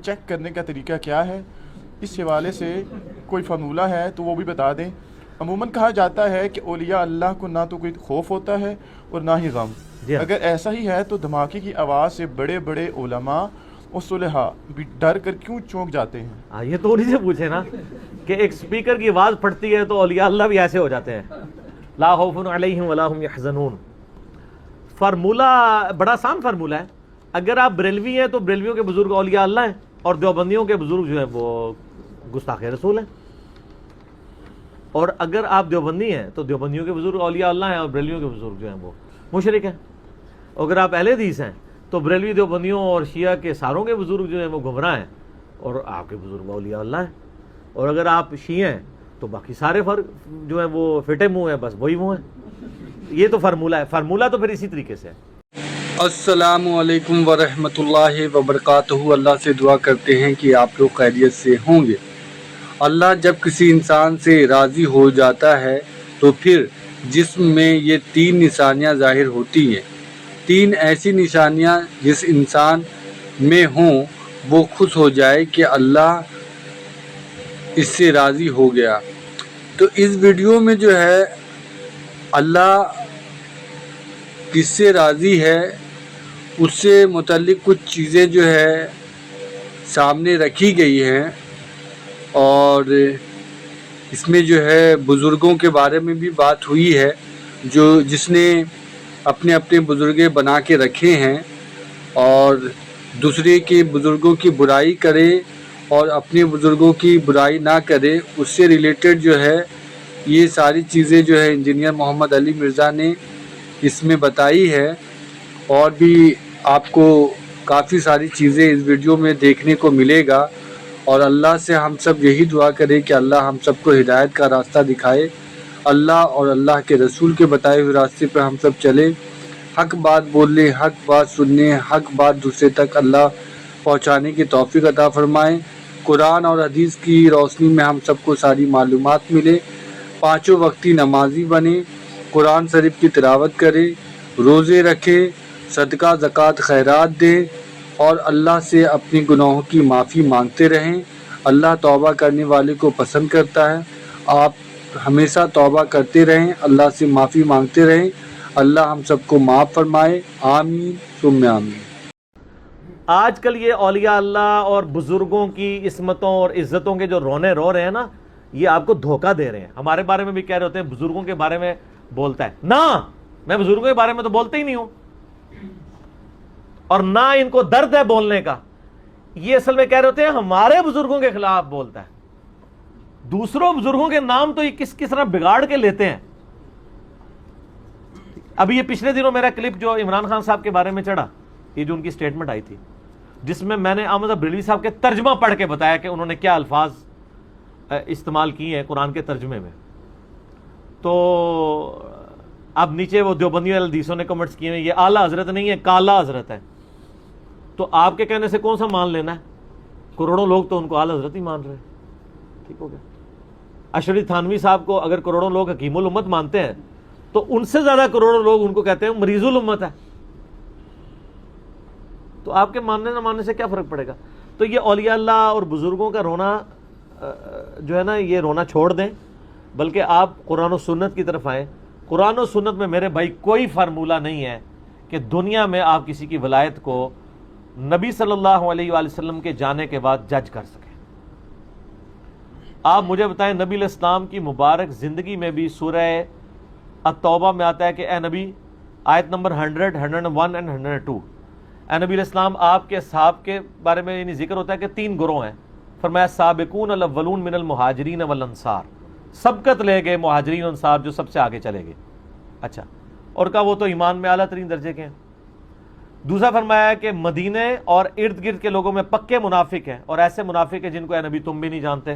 Check کرنے کا طریقہ کیا ہے، اس حوالے سے کوئی فارمولہ ہے تو وہ بھی بتا دیں۔ عموماً کہا جاتا ہے کہ اولیاء اللہ کو نہ تو کوئی خوف ہوتا ہے اور نہ ہی غم۔ اگر ایسا ہی ہے تو دھماکے کی آواز سے بڑے بڑے علماء اور صلحاء بھی ڈر کر کیوں چونک جاتے ہیں؟ یہ تو انہیں سے پوچھے نا کہ ایک سپیکر کی آواز پھٹتی ہے تو اولیاء اللہ بھی ایسے ہو جاتے ہیں، لا خوف علیہم ولا ہم یحزنون۔ فارمولہ بڑا آسان فارمولہ ہے۔ اگر آپ بریلوی ہیں تو بریلویوں کے بزرگ اولیاء اللہ ہیں، اور دیوبندیوں کے بزرگ جو ہیں وہ گستاخ رسول ہیں۔ اور اگر آپ دیوبندی ہیں تو دیوبندیوں کے بزرگ اولیاء اللہ ہیں، اور بریلویوں کے بزرگ جو ہیں وہ مشرک ہیں۔ اگر آپ اہل حدیث ہیں تو بریلوی دیوبندیوں اور شیعہ کے ساروں کے بزرگ جو ہیں وہ گمراہ ہیں، اور آپ کے بزرگ اولیاء اللہ ہیں۔ اور اگر آپ شیعہ ہیں تو باقی سارے فرق جو ہیں وہ فٹے منہ ہیں، بس وہی منہ ہیں۔ یہ تو فارمولہ ہے۔ فارمولہ تو پھر اسی طریقے سے ہے۔ السلام علیکم ورحمۃ اللہ وبرکاتہ۔ اللہ سے دعا کرتے ہیں کہ آپ لوگ خیریت سے ہوں گے۔ اللہ جب کسی انسان سے راضی ہو جاتا ہے تو پھر جسم میں یہ 3 نشانیاں ظاہر ہوتی ہیں۔ 3 ایسی نشانیاں جس انسان میں ہوں وہ خوش ہو جائے کہ اللہ اس سے راضی ہو گیا۔ تو اس ویڈیو میں جو ہے اللہ کس سے راضی ہے اس سے متعلق کچھ چیزیں جو ہے سامنے رکھی گئی ہیں، اور اس میں جو ہے بزرگوں کے بارے میں بھی بات ہوئی ہے، جس نے اپنے اپنے بزرگیں بنا کے رکھے ہیں، اور دوسرے کے بزرگوں کی برائی کرے اور اپنے بزرگوں کی برائی نہ کرے، اس سے ریلیٹڈ جو ہے یہ ساری چیزیں جو ہے انجینئر محمد علی مرزا نے اس میں بتائی ہے۔ اور بھی آپ کو کافی ساری چیزیں اس ویڈیو میں دیکھنے کو ملے گا، اور اللہ سے ہم سب یہی دعا کریں کہ اللہ ہم سب کو ہدایت کا راستہ دکھائے، اللہ اور اللہ کے رسول کے بتائے ہوئے راستے پہ ہم سب چلیں، حق بات بولنے، حق بات سننے، حق بات دوسرے تک اللہ پہنچانے کی توفیق عطا فرمائیں۔ قرآن اور حدیث کی روشنی میں ہم سب کو ساری معلومات ملے، 5 وقتی نمازی بنے، قرآن شریف کی تلاوت کرے، روزے رکھے، صدقہ زکوٰۃ خیرات دیں، اور اللہ سے اپنی گناہوں کی معافی مانگتے رہیں۔ اللہ توبہ کرنے والے کو پسند کرتا ہے۔ آپ ہمیشہ توبہ کرتے رہیں، اللہ سے معافی مانگتے رہیں۔ اللہ ہم سب کو معاف فرمائے، آمین ثم آمین۔ آج کل یہ اولیاء اللہ اور بزرگوں کی عصمتوں اور عزتوں کے جو رونے رو رہے ہیں نا، یہ آپ کو دھوکہ دے رہے ہیں۔ ہمارے بارے میں بھی کہہ رہے ہوتے ہیں بزرگوں کے بارے میں بولتا ہے نا، میں بزرگوں کے بارے میں تو بولتا ہی نہیں ہوں، اور نہ ان کو درد ہے بولنے کا۔ یہ اصل میں کہہ رہے ہوتے ہیں ہمارے بزرگوں کے خلاف بولتا ہے۔ دوسروں بزرگوں کے نام تو یہ کس طرح بگاڑ کے لیتے ہیں۔ ابھی یہ پچھلے دنوں میرا کلپ جو عمران خان صاحب کے بارے میں چڑھا، یہ جو ان کی سٹیٹمنٹ آئی تھی، جس میں میں نے احمد بریلوی صاحب کے ترجمہ پڑھ کے بتایا کہ انہوں نے کیا الفاظ استعمال کیے ہیں قرآن کے ترجمے میں، تو اب نیچے وہ دیوبندی حدیثوں نے کمنٹس کیے ہیں یہ اعلیٰ حضرت نہیں ہے، کالا حضرت ہے۔ تو آپ کے کہنے سے کون سا مان لینا ہے؟ کروڑوں لوگ تو ان کو اعلیٰ حضرت ہی مان رہے ہیں۔ ٹھیک ہو گیا۔ اشرف تھانوی صاحب کو اگر کروڑوں لوگ حکیم الامت مانتے ہیں تو ان سے زیادہ کروڑوں لوگ ان کو کہتے ہیں مریض الامت ہے۔ تو آپ کے ماننے نہ ماننے سے کیا فرق پڑے گا؟ تو یہ اولیاء اللہ اور بزرگوں کا رونا جو ہے نا، یہ رونا چھوڑ دیں، بلکہ آپ قرآن و سنت کی طرف آئیں۔ قرآن و سنت میں میرے بھائی کوئی فارمولہ نہیں ہے کہ دنیا میں آپ کسی کی ولایت کو نبی صلی اللہ علیہ وآلہ وسلم کے جانے کے بعد جج کر سکیں۔ آپ مجھے بتائیں نبی علیہ السلام کی مبارک زندگی میں بھی سورہ التوبہ میں آتا ہے کہ اے نبی، آیت نمبر 100، 101 اور 102، اے نبی علیہ السلام آپ کے اصحاب کے بارے میں یعنی ذکر ہوتا ہے کہ 3 گروہ ہیں۔ فرمایا سابقون الاولون من المہاجرین والانصار، سبقت لے گئے مہاجرین انصار جو سب سے آگے چلے گئے۔ اچھا، اور کہا وہ تو ایمان میں اعلیٰ ترین درجے کے ہیں۔ دوسرا فرمایا کہ مدینے اور ارد گرد کے لوگوں میں پکے منافق ہیں، اور ایسے منافق ہیں جن کو اے نبی تم بھی نہیں جانتے۔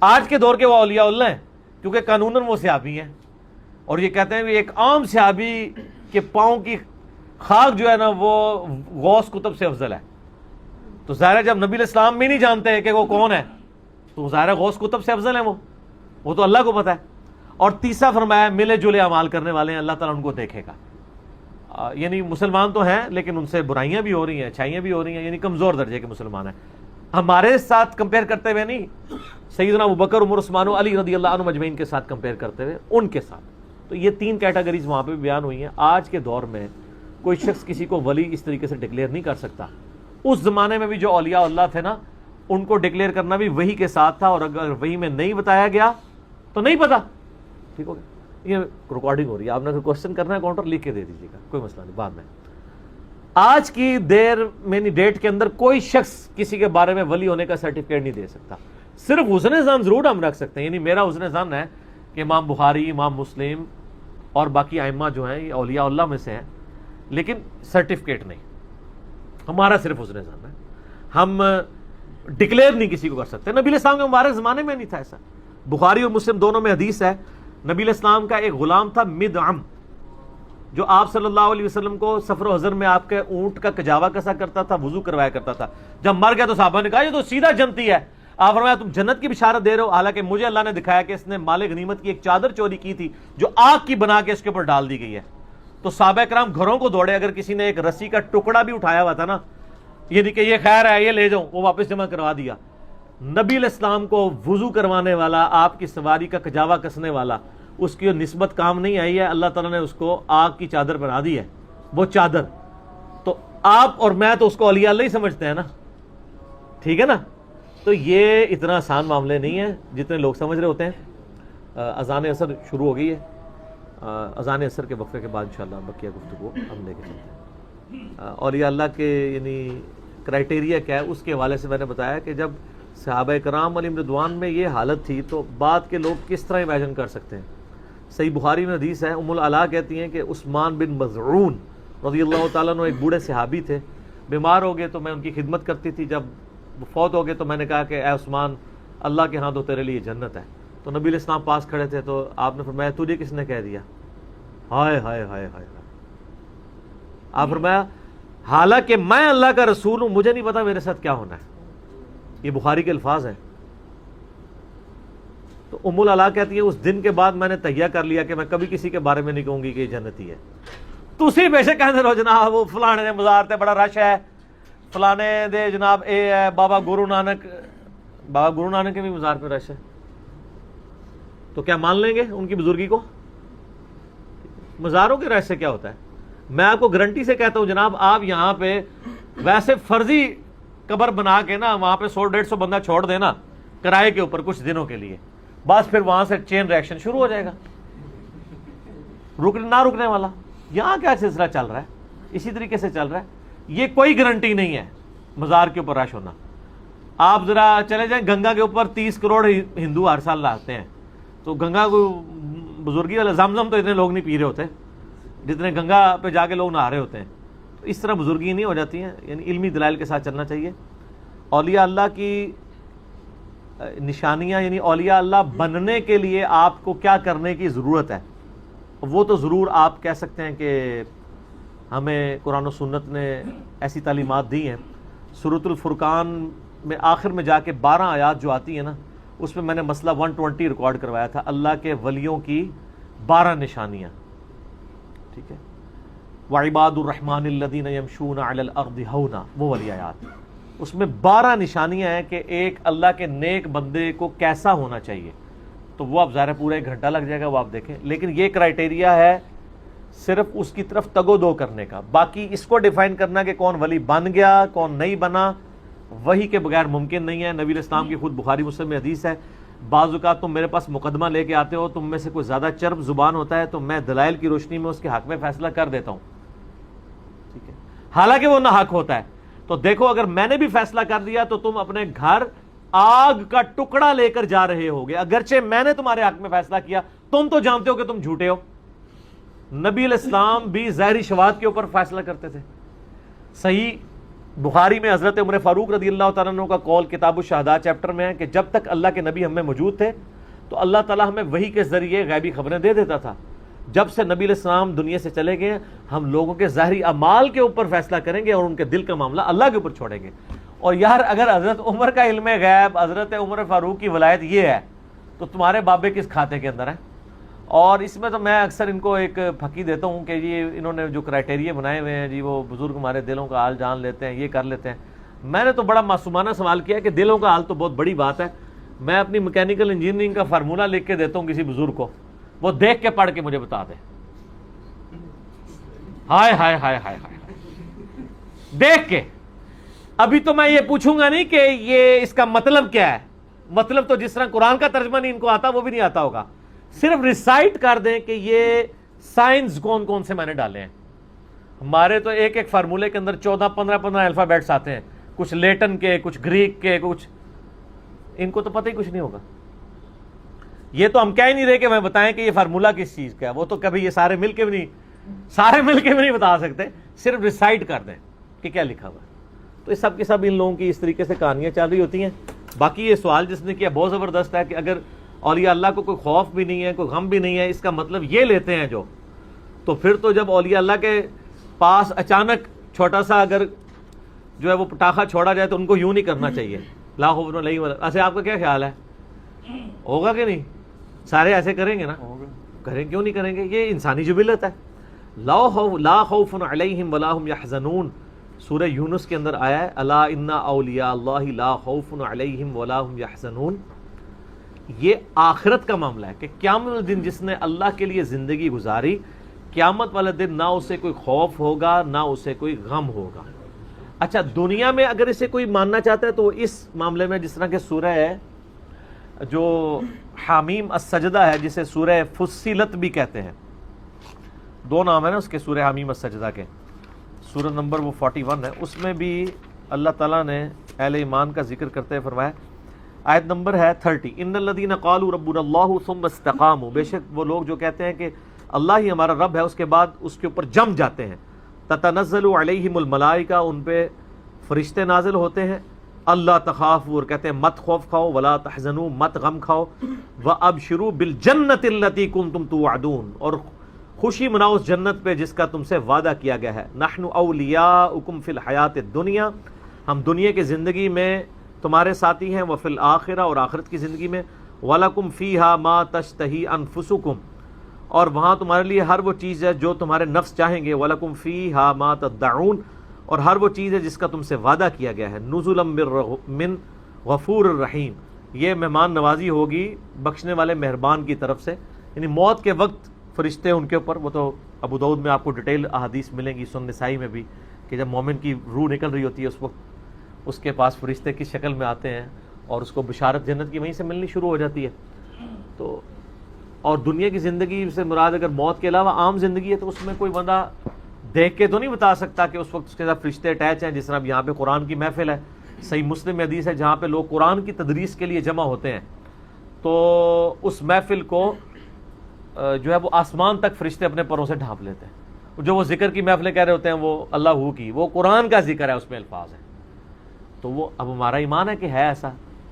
آج کے دور کے وہ اولیاء اللہ ہیں کیونکہ قانوناً وہ صحابی ہیں، اور یہ کہتے ہیں کہ ایک عام صحابی کے پاؤں کی خاک جو ہے نا وہ غوث کتب سے افضل ہے۔ تو ظاہر ہے جب نبی علیہ السلام بھی نہیں جانتے کہ وہ کون ہے تو ظاہر ہے غوث کتب سے افضل ہیں وہ تو اللہ کو پتہ ہے۔ اور تیسرا فرمایا ملے جلے اعمال کرنے والے ہیں، اللہ تعالیٰ ان کو دیکھے گا۔ یعنی مسلمان تو ہیں لیکن ان سے برائیاں بھی ہو رہی ہیں، اچھائیاں بھی ہو رہی ہیں، یعنی کمزور درجے کے مسلمان ہیں. ہمارے ساتھ کمپیئر کرتے ہوئے نہیں، سیدنا ابوبکر، عمر، عثمان و علی رضی اللہ عنہ مجمعین کے ساتھ کمپیئر کرتے ہوئے ان کے ساتھ. تو یہ 3 کیٹیگریز وہاں پہ بھی بیان ہوئی ہیں. آج کے دور میں کوئی شخص کسی کو ولی اس طریقے سے ڈکلیئر نہیں کر سکتا. اس زمانے میں بھی جو اولیاء اللہ تھے نا، ان کو ڈکلیئر کرنا بھی وحی کے ساتھ تھا، اور اگر وحی میں نہیں بتایا گیا تو نہیں پتا. ٹھیک ہو گیا؟ یہ ریکارڈنگ ہو رہی ہے، آپ نے اگر کوشچن کرنا ہے کاؤنٹر لکھ کے دے دیجیے گا، کوئی مسئلہ نہیں. بعد میں آج کی دیر میں ڈیٹ کے اندر کوئی شخص کسی کے بارے میں ولی ہونے کا سرٹیفکیٹ نہیں دے سکتا. صرف حسن ظن ضرور ہم رکھ سکتے ہیں، یعنی میرا حسن ظن ہے کہ امام بخاری، امام مسلم اور باقی ائمہ جو ہیں یہ اولیاء اللہ میں سے ہیں، لیکن سرٹیفکیٹ نہیں. ہمارا صرف حسن ظن ہے، ہم ڈکلیئر نہیں کسی کو کر سکتے. نبی علیہ السلام کے مبارک زمانے میں نہیں تھا ایسا. بخاری اور مسلم دونوں میں حدیث ہے، نبی علیہ السلام کا ایک غلام تھا مدعم، جو آپ صلی اللہ علیہ وسلم کو سفر و حضر میں آپ کے اونٹ کا کجاوا کسا کرتا تھا، وضو کروایا کرتا تھا. جب مر گیا تو صحابہ نے کہا یہ تو سیدھا جنتی ہے. آپ فرمایا تم جنت کی بشارت دے رہے ہو، حالانکہ مجھے اللہ نے دکھایا کہ اس نے مال غنیمت کی ایک چادر چوری کی تھی جو آگ کی بنا کے اس کے اوپر ڈال دی گئی ہے. تو صحابہ کرام گھروں کو دوڑے. اگر کسی نے ایک رسی کا ٹکڑا بھی اٹھایا ہوا تھا نا، یعنی کہ یہ خیر ہے یہ لے جاؤں، وہ واپس جمع کروا دیا. نبی علیہ السلام کو وضو کروانے والا، آپ کی سواری کا کجاوا کسنے والا، اس کی نسبت کام نہیں آئی ہے، اللہ تعالیٰ نے اس کو آگ کی چادر بنا دی ہے. وہ چادر تو آپ اور میں تو اس کو اولیاء اللہ ہی سمجھتے ہیں نا. ٹھیک ہے نا؟ تو یہ اتنا آسان معاملے نہیں ہے جتنے لوگ سمجھ رہے ہوتے ہیں. اذان عصر شروع ہو گئی ہے. اذان عصر کے وقفے کے بعد انشاءاللہ بقیہ گفتگو ہم لے کے چلتے ہیں. اولیاء اللہ کے یعنی کرائٹیریا کیا ہے اس کے حوالے سے میں نے بتایا کہ جب صحابہ کرام علیہم رضوان میں یہ حالت تھی تو بعد کے لوگ کس طرح امیجن کر سکتے ہیں. صحیح بخاری میں حدیث ہے، ام العلا کہتی ہیں کہ عثمان بن مظعون رضی اللہ تعالیٰ عنہ ایک بوڑھے صحابی تھے، بیمار ہو گئے تو میں ان کی خدمت کرتی تھی. جب وہ فوت ہو گئے تو میں نے کہا کہ اے عثمان، اللہ کے ہاں تو تیرے لیے جنت ہے. تو نبی علیہ السلام پاس کھڑے تھے تو آپ نے فرمایا تجھے کس نے کہہ دیا؟ ہائے ہائے ہائے ہائے. آپ فرمایا حالانکہ میں اللہ کا رسول ہوں، مجھے نہیں پتا میرے ساتھ کیا ہونا ہے. یہ بخاری کے الفاظ ہیں. تو ام العلا کہتی ہے اس دن کے بعد میں نے تہیہ کر لیا کہ میں کبھی کسی کے بارے میں نہیں کہوں گی کہ یہ جنتی ہے. تسی بے شک کہتے رہو جناب وہ فلانے دے مزار تے بڑا رش ہے، فلانے دے جناب اے ہے، بابا گرو نانک کے بھی مزار پہ رش ہے. تو کیا مان لیں گے ان کی بزرگی کو؟ مزاروں کے رش سے کیا ہوتا ہے؟ میں آپ کو گارنٹی سے کہتا ہوں جناب، آپ یہاں پہ ویسے فرضی قبر بنا کے نا وہاں پہ 100-150 بندہ چھوڑ دینا کرائے کے اوپر کچھ دنوں کے لیے، بس پھر وہاں سے چین ریئیکشن شروع ہو جائے گا، نہ رکنے والا. یہاں کیا سلسلہ چل رہا ہے؟ اسی طریقے سے چل رہا ہے. یہ کوئی گارنٹی نہیں ہے مزار کے اوپر رش ہونا. آپ ذرا چلے جائیں گنگا کے اوپر 30 کروڑ ہندو ہر سال لاتے ہیں، تو گنگا کو بزرگی والا زمزم تو اتنے لوگ نہیں پی رہے ہوتے جتنے گنگا پہ جا کے لوگ نہا رہے ہوتے ہیں. تو اس طرح بزرگی نہیں ہو جاتی ہیں. یعنی علمی دلائل کے ساتھ چلنا چاہیے. اولیاء اللہ کی نشانیاں، یعنی اولیاء اللہ بننے کے لیے آپ کو کیا کرنے کی ضرورت ہے، وہ تو ضرور آپ کہہ سکتے ہیں کہ ہمیں قرآن و سنت نے ایسی تعلیمات دی ہیں. سورۃ الفرقان میں آخر میں جا کے 12 آیات جو آتی ہیں نا، اس میں نے مسئلہ 120 ریکارڈ کروایا تھا، اللہ کے ولیوں کی 12 نشانیاں. ٹھیک ہے، وعباد الرحمن الذین یمشون علی الارض ہونا، وہ والی آیات. اس میں 12 نشانیاں ہیں کہ ایک اللہ کے نیک بندے کو کیسا ہونا چاہیے. تو وہ آپ ظاہر پورا 1 گھنٹہ لگ جائے گا، وہ آپ دیکھیں. لیکن یہ کرائٹیریا ہے صرف اس کی طرف تگو دو کرنے کا. باقی اس کو ڈیفائن کرنا کہ کون ولی بن گیا کون نہیں بنا، وہی کے بغیر ممکن نہیں ہے. نبی علیہ السلام کی خود بخاری مسلم میں حدیث ہے، بعض اوقات تم میرے پاس مقدمہ لے کے آتے ہو، تم میں سے کوئی زیادہ چرب زبان ہوتا ہے تو میں دلائل کی روشنی میں اس کے حق میں فیصلہ کر دیتا ہوں. ٹھیک ہے، حالانکہ وہ نہ حق ہوتا ہے. تو دیکھو اگر میں نے بھی فیصلہ کر دیا تو تم اپنے گھر آگ کا ٹکڑا لے کر جا رہے ہوگے. اگرچہ میں نے تمہارے حق میں فیصلہ کیا، تم تو جانتے ہو کہ تم جھوٹے ہو. نبی علیہ السلام بھی ظاہری شواہد کے اوپر فیصلہ کرتے تھے. صحیح بخاری میں حضرت عمر فاروق رضی اللہ تعالیٰ عنہ کا قول کتاب الشہداء چیپٹر میں ہے کہ جب تک اللہ کے نبی ہم میں موجود تھے تو اللہ تعالیٰ ہمیں وحی کے ذریعے غیبی خبریں دے دیتا تھا. جب سے نبی علیہ السلام دنیا سے چلے گئے، ہم لوگوں کے ظاہری اعمال کے اوپر فیصلہ کریں گے اور ان کے دل کا معاملہ اللہ کے اوپر چھوڑیں گے. اور یار اگر حضرت عمر کا علم غیب، حضرت عمر فاروق کی ولایت یہ ہے تو تمہارے بابے کس کھاتے کے اندر ہیں؟ اور اس میں تو میں اکثر ان کو ایک پھکی دیتا ہوں کہ جی انہوں نے جو کرائٹیریا بنائے ہوئے ہیں جی وہ بزرگ ہمارے دلوں کا حال جان لیتے ہیں، یہ کر لیتے ہیں. میں نے تو بڑا معصومانہ سوال کیا کہ دلوں کا حال تو بہت بڑی بات ہے. میں اپنی میکینیکل انجینئرنگ کا فارمولہ لکھ کے دیتا ہوں کسی بزرگ کو، وہ دیکھ کے پڑھ کے مجھے بتا دے. ہائے ہائے ہائے ہائے ہائے دیکھ کے. ابھی تو میں یہ پوچھوں گا نہیں کہ یہ اس کا مطلب کیا ہے. مطلب تو جس طرح قرآن کا ترجمہ نہیں ان کو آتا وہ بھی نہیں آتا ہوگا. صرف ریسائٹ کر دیں کہ یہ سائنس کون کون سے میں نے ڈالے ہیں. ہمارے تو ایک ایک فارمولے کے اندر 14-15 الفابیٹس آتے ہیں، کچھ لیٹن کے، کچھ گریک کے، کچھ. ان کو تو پتہ ہی کچھ نہیں ہوگا. یہ تو ہم کہہ ہی نہیں رہے کہ میں بتائیں کہ یہ فارمولہ کس چیز کا ہے. وہ تو کبھی یہ سارے مل کے بھی نہیں بتا سکتے. صرف ریسائٹ کر دیں کہ کیا لکھا ہوا ہے. تو اس سب کے سب ان لوگوں کی اس طریقے سے کہانیاں چل رہی ہوتی ہیں. باقی یہ سوال جس نے کیا بہت زبردست ہے کہ اگر اولیاء اللہ کو کوئی خوف بھی نہیں ہے، کوئی غم بھی نہیں ہے، اس کا مطلب یہ لیتے ہیں جو، تو پھر تو جب اولیاء اللہ کے پاس اچانک چھوٹا سا اگر جو ہے وہ پٹاخہ چھوڑا جائے تو ان کو یوں نہیں کرنا چاہیے لا خوف علیہم ولا. ایسے آپ کا کیا خیال ہے، ہوگا کہ نہیں؟ سارے ایسے کریں گے نا؟ کریں، کیوں نہیں کریں گے؟ یہ انسانی جبلت ہے. لا خوف علیہم ولا هم يحزنون سورہ یونس کے اندر آیا ہے الا ان اولیاء اللہ لا خوف علیہم ولا هم يحزنون. یہ آخرت کا معاملہ ہے کہ قیامت والے دن جس نے اللہ کے لیے زندگی گزاری، قیامت والے دن نہ اسے کوئی خوف ہوگا نہ اسے کوئی غم ہوگا. اچھا، دنیا میں اگر اسے کوئی ماننا چاہتا ہے تو اس معاملے میں جس طرح کہ سورہ ہے جو حامیم السجدہ ہے، جسے سورہ فصلت بھی کہتے ہیں، 2 نام ہے نا اس کے سورہ حامیم السجدہ کے، سورہ نمبر وہ 41 ہے. اس میں بھی اللہ تعالیٰ نے اہل ایمان کا ذکر کرتے ہوئے فرمایا، آیت نمبر ہے 30، ان الذین قالوا ربنا اللہ ثم استقاموا، بے شک وہ لوگ جو کہتے ہیں کہ اللہ ہی ہمارا رب ہے، اس کے بعد اس کے اوپر جم جاتے ہیں. تتنزل علیہم الملائکہ، ان پہ فرشتے نازل ہوتے ہیں. اللہ تخافوا، اور کہتے ہیں مت خوف کھاؤ، ولا تحزنوا، مت غم کھاؤ، وابشروا بالجنۃ التي کنتم توعدون، اور خوشی مناؤ اس جنت پہ جس کا تم سے وعدہ کیا گیا ہے. نحن اولیاؤکم فی الحیات الدنیا، ہم دنیا کی زندگی میں تمہارے ساتھی ہیں، وفی الآخرہ، اور آخرت کی زندگی میں. وَلَكُمْ فِيهَا مَا تَشْتَهِي أَنفُسُكُمْ، اور وہاں تمہارے لیے ہر وہ چیز ہے جو تمہارے نفس چاہیں گے. وَلَكُمْ فِيهَا مَا تَدَّعُونَ، اور ہر وہ چیز ہے جس کا تم سے وعدہ کیا گیا ہے. نُزُلًا مِّن غَفُورٍ رَحِيمٍ، یہ مہمان نوازی ہوگی بخشنے والے مہربان کی طرف سے. یعنی موت کے وقت فرشتے ان کے اوپر، وہ تو ابو داؤد میں آپ کو ڈیٹیل احادیث ملیں گی، سنن نسائی میں بھی، کہ جب مومن کی روح نکل رہی ہوتی ہے اس وقت اس کے پاس فرشتے کی شکل میں آتے ہیں اور اس کو بشارت جنت کی وہیں سے ملنی شروع ہو جاتی ہے. تو اور دنیا کی زندگی سے مراد اگر موت کے علاوہ عام زندگی ہے تو اس میں کوئی بندہ دیکھ کے تو نہیں بتا سکتا کہ اس وقت اس کے ساتھ فرشتے اٹیچ ہیں. جس طرح یہاں پہ قرآن کی محفل ہے، صحیح مسلم میں حدیث ہے جہاں پہ لوگ قرآن کی تدریس کے لیے جمع ہوتے ہیں، تو اس محفل کو جو ہے وہ آسمان تک فرشتے اپنے پروں سے ڈھانپ لیتے ہیں. جو وہ ذکر کی محفلیں کہہ رہے ہوتے ہیں وہ اللہ ہو کی، وہ قرآن کا ذکر ہے، اس میں الفاظ ہیں. تو وہ اب ہمارا ایمان ہے کہ ہے ایسا،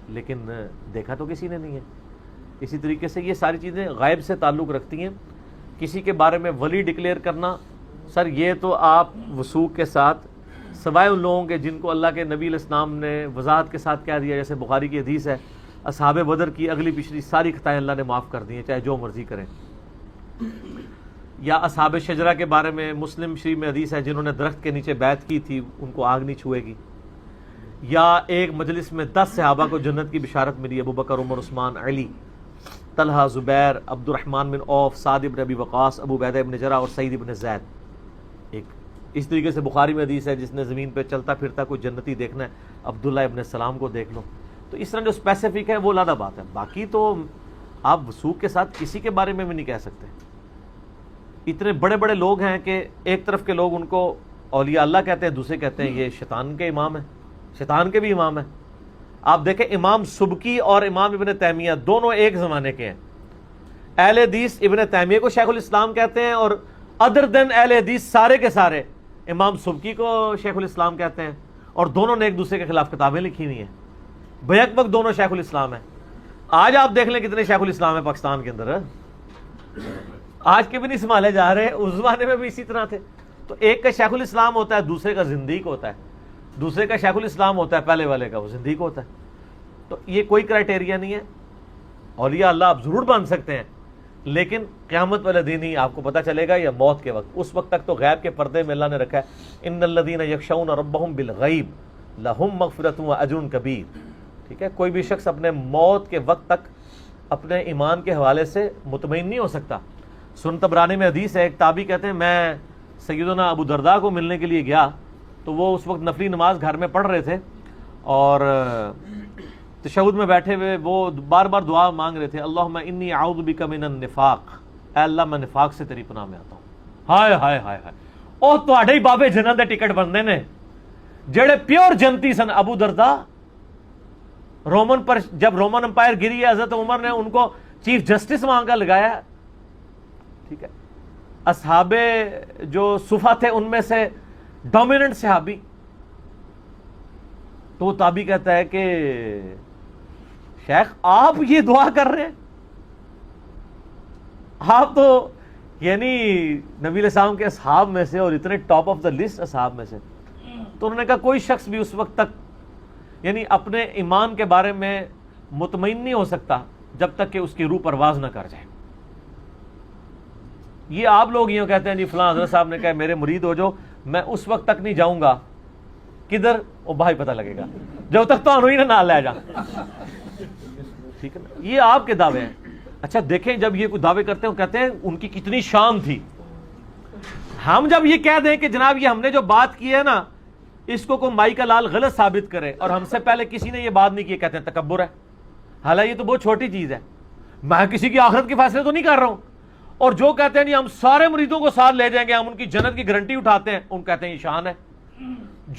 لیکن دیکھا تو کسی نے نہیں ہے. اسی طریقے سے یہ ساری چیزیں غیب سے تعلق رکھتی ہیں. کسی کے بارے میں ولی ڈکلیئر کرنا، سر یہ تو آپ وثوق کے ساتھ، سوائے ان لوگوں کے جن کو اللہ کے نبی علیہ السلام نے وضاحت کے ساتھ کہہ دیا، جیسے بخاری کی حدیث ہے اصحاب بدر کی اگلی پچھلی ساری خطائیں اللہ نے معاف کر دی ہیں، چاہے جو مرضی کریں. یا اصحاب شجرہ کے بارے میں مسلم شریف میں حدیث ہے جنہوں نے درخت کے نیچے بیعت کی تھی ان کو آگ نہیں چھوئے گی. یا ایک مجلس میں 10 صحابہ کو جنت کی بشارت ملی، ابو بکر، عمر، عثمان، علی، طلحہ، زبیر، عبد الرحمن بن عوف، سعد بن ابی وقاص، ابو عبیدہ بن جرح اور سعید بن زید. ایک اس طریقے سے بخاری میں حدیث ہے جس نے زمین پہ چلتا پھرتا کوئی جنتی دیکھنا ہے عبداللہ ابن السلام کو دیکھ لو. تو اس طرح جو اسپیسیفک ہے وہ علیحدہ بات ہے. باقی تو آپ وثوق کے ساتھ کسی کے بارے میں بھی نہیں کہہ سکتے. اتنے بڑے بڑے لوگ ہیں کہ ایک طرف کے لوگ ان کو اولیاء اللہ کہتے ہیں، دوسرے کہتے ہیں یہ شیطان کے امام ہیں، شیطان کے بھی امام ہیں. آپ دیکھیں امام سبکی اور امام ابن تیمیہ دونوں ایک زمانے کے ہیں. اہل حدیث ابن تیمیہ کو شیخ الاسلام کہتے ہیں، اور ادر دین اہل حدیث سارے کے سارے امام سبکی کو شیخ الاسلام کہتے ہیں. اور دونوں نے ایک دوسرے کے خلاف کتابیں لکھی ہوئی ہیں، بیک وقت دونوں شیخ الاسلام ہیں. آج آپ دیکھ لیں کتنے شیخ الاسلام ہیں پاکستان کے اندر، آج کے بھی نہیں سنبھالے جا رہے، اس زمانے میں بھی اسی طرح تھے. تو ایک کا شیخ الاسلام ہوتا ہے، دوسرے کا زندیق ہوتا ہے. دوسرے کا شیخ الاسلام ہوتا ہے، پہلے والے کا وہ زندیق ہوتا ہے. تو یہ کوئی کرائٹیریا نہیں ہے. اولیاء اللہ آپ ضرور بن سکتے ہیں، لیکن قیامت والے دن ہی آپ کو پتہ چلے گا یا موت کے وقت. اس وقت تک تو غیب کے پردے میں اللہ نے رکھا ہے. ان الذین یخشون ربهم بالغیب لہم مغفرۃ واجر کبیر. ٹھیک ہے, کوئی بھی شخص اپنے موت کے وقت تک اپنے ایمان کے حوالے سے مطمئن نہیں ہو سکتا. سنن طبرانی میں حدیث ہے, ایک تابعی کہتے ہیں میں سیدنا ابو درداء کو ملنے کے لیے گیا تو وہ اس وقت نفلی نماز گھر میں پڑھ رہے تھے اور تشہد میں بیٹھے ہوئے وہ بار بار دعا مانگ رہے تھے, اللہم انی اعوذ بک من النفاق, اے اللہ میں نفاق سے تیری پناہ میں آتا ہوں. ہائے ہائے ہائے ہائے, او تواڈے ہی بابے جنت دے ٹکٹ بننے نے جڑے پیور جنتی سن. ابو درداء رومن پر جب رومن امپائر گری ہے حضرت عمر نے ان کو چیف جسٹس وہاں کا لگایا. ٹھیک ہے, اصحاب جو صفہ تھے ان میں سے ڈومیننٹ صحابی, تو وہ تابعی کہتا ہے کہ شیخ آپ یہ دعا کر رہے ہیں, آپ تو یعنی نبی علیہ السلام کے اصحاب میں سے اور اتنے ٹاپ آف دا لسٹ اصحاب میں سے. تو انہوں نے کہا کوئی شخص بھی اس وقت تک یعنی اپنے ایمان کے بارے میں مطمئن نہیں ہو سکتا جب تک کہ اس کی روح پرواز نہ کر جائے. یہ آپ لوگ یوں کہتے ہیں جی فلاں حضرت صاحب نے کہا میرے مرید ہو جو, میں اس وقت تک نہیں جاؤں گا. کدھر وہ بھائی پتہ لگے گا جب تک تو انہوں ہی نہ لے جا. ٹھیک ہے نا, یہ آپ کے دعوے ہیں. اچھا دیکھیں جب یہ کوئی دعوے کرتے ہیں کہتے ہیں ان کی کتنی شان تھی. ہم جب یہ کہہ دیں کہ جناب یہ ہم نے جو بات کی ہے نا اس کو کوئی مائی کا لال غلط ثابت کرے اور ہم سے پہلے کسی نے یہ بات نہیں کی, کہتے ہیں تکبر ہے. حالانکہ یہ تو بہت چھوٹی چیز ہے, میں کسی کی آخرت کے فیصلے تو نہیں کر رہا ہوں. اور جو کہتے ہیں نہیں ہم سارے مریدوں کو ساتھ لے جائیں گے, ہم ان کی جنت کی گارنٹی اٹھاتے ہیں, ان کہتے ہیں یہ شان ہے.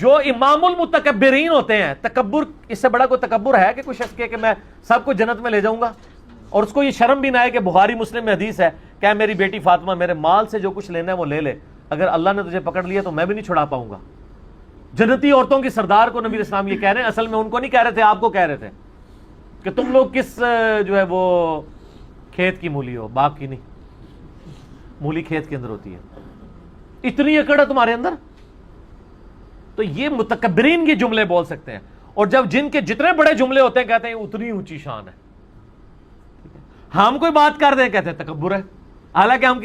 جو امام المتکبرین ہوتے ہیں, تکبر اس سے بڑا کوئی تکبر ہے کہ کوئی شخص کہ میں سب کو جنت میں لے جاؤں گا اور اس کو یہ شرم بھی نہ آئے کہ بخاری مسلم میں حدیث ہے کہ میری بیٹی فاطمہ میرے مال سے جو کچھ لینا ہے وہ لے لے, اگر اللہ نے تجھے پکڑ لیا تو میں بھی نہیں چھڑا پاؤں گا. جنتی عورتوں کی سردار کو نبی علیہ السلام یہ کہہ رہے ہیں, اصل میں ان کو نہیں کہہ رہے تھے, آپ کو کہہ رہے تھے کہ تم لوگ کس جو ہے وہ کھیت کی مولی ہو, باغ کی نہیں. مولی کھیت کے اندر ہوتی ہے. اتنی اکڑ ہے تمہارے اندر. تو یہ متکبرین کے جملے بول سکتے ہیں, اور جب جن کے جتنے بڑے جملے ہوتے ہیں کہتے ہیں اتنی اونچی شان ہے. ہم کوئی بات کر دیں کہتے ہیں تکبر ہے, حالانکہ ہم